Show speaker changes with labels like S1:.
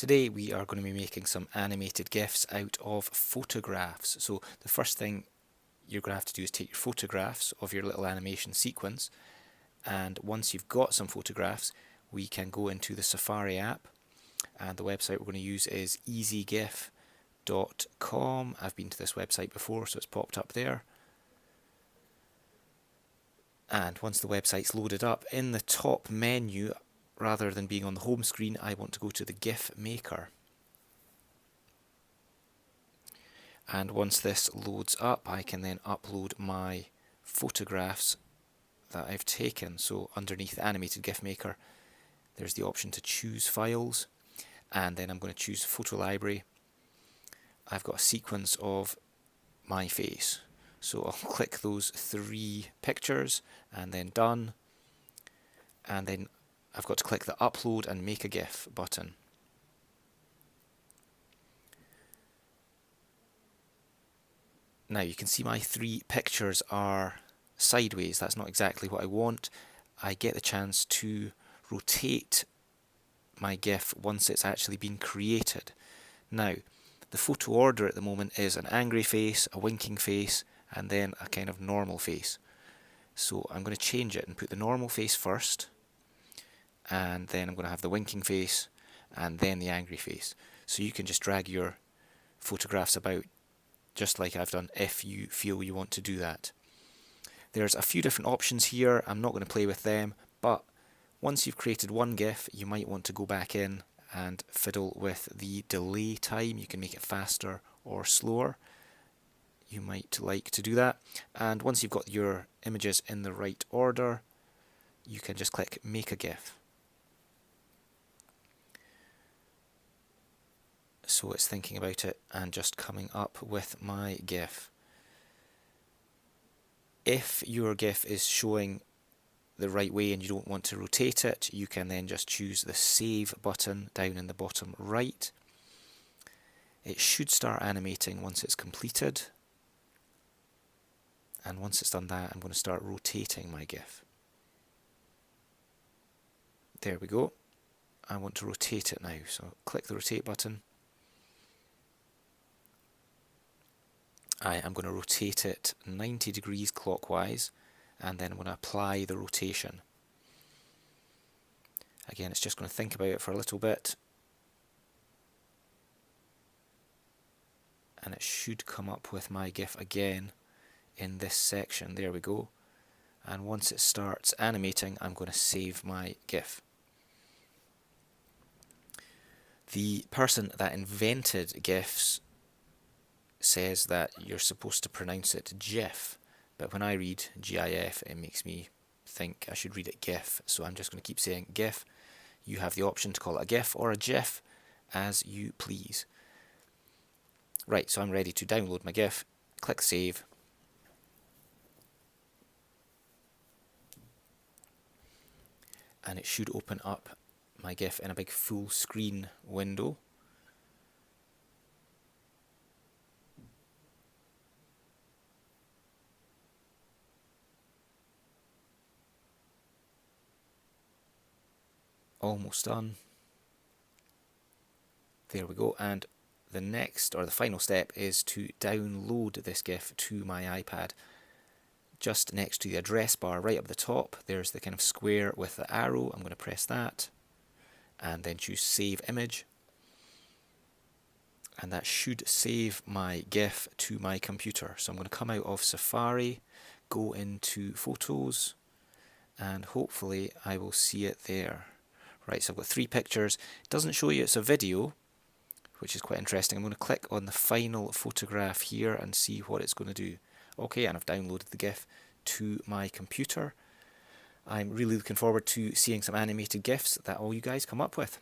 S1: Today we are going to be making some animated GIFs out of photographs. So the first thing you're going to have to do is take your photographs of your little animation sequence, and once you've got some photographs we can go into the Safari app, and the website we're going to use is easygif.com. I've been to this website before, so it's popped up there. And once the website's loaded up, in the top menu, rather than being on the home screen, I want to go to the GIF maker. And once this loads up, I can then upload my photographs that I've taken. So underneath the animated GIF maker, there's the option to choose files, and then I'm going to choose photo library. I've got a sequence of my face, so I'll click those 3 pictures and then done, and then I've got to click the upload and make a GIF button. Now you can see my 3 pictures are sideways. That's not exactly what I want. I get the chance to rotate my GIF once it's actually been created. Now the photo order at the moment is an angry face, a winking face, and then a kind of normal face. So I'm going to change it and put the normal face first, and then I'm going to have the winking face and then the angry face. So you can just drag your photographs about just like I've done if you feel you want to do that. There's a few different options here. I'm not going to play with them, but once you've created one GIF you might want to go back in and fiddle with the delay time. You can make it faster or slower. You might like to do that. And once you've got your images in the right order, you can just click make a GIF. So it's thinking about it and just coming up with my GIF. If your GIF is showing the right way and you don't want to rotate it, you can then just choose the save button down in the bottom right. It should start animating once it's completed, and once it's done that I'm going to start rotating my GIF. There we go. I want to rotate it now, so click the rotate button. I am going to rotate it 90 degrees clockwise, and then I'm going to apply the rotation. Again, it's just going to think about it for a little bit, and it should come up with my GIF again in this section. There we go. And once it starts animating, I'm going to save my GIF. The person that invented GIFs says that you're supposed to pronounce it GIF, but when I read GIF it makes me think I should read it GIF, so I'm just going to keep saying GIF. You have the option to call it a GIF or a GIF as you please. Right, so I'm ready to download my GIF. Click save. And it should open up my GIF in a big full screen window. Almost done. There we go. And the next, or the final step, is to download this GIF to my iPad. Just next to the address bar right up the top, there's the kind of square with the arrow. I'm going to press that and then choose save image, and that should save my GIF to my computer. So I'm going to come out of Safari, go into photos, and hopefully I will see it there. Right, so I've got 3 pictures. It doesn't show you it's a video, which is quite interesting. I'm going to click on the final photograph here and see what it's going to do. Okay, and I've downloaded the GIF to my computer. I'm really looking forward to seeing some animated GIFs that all you guys come up with.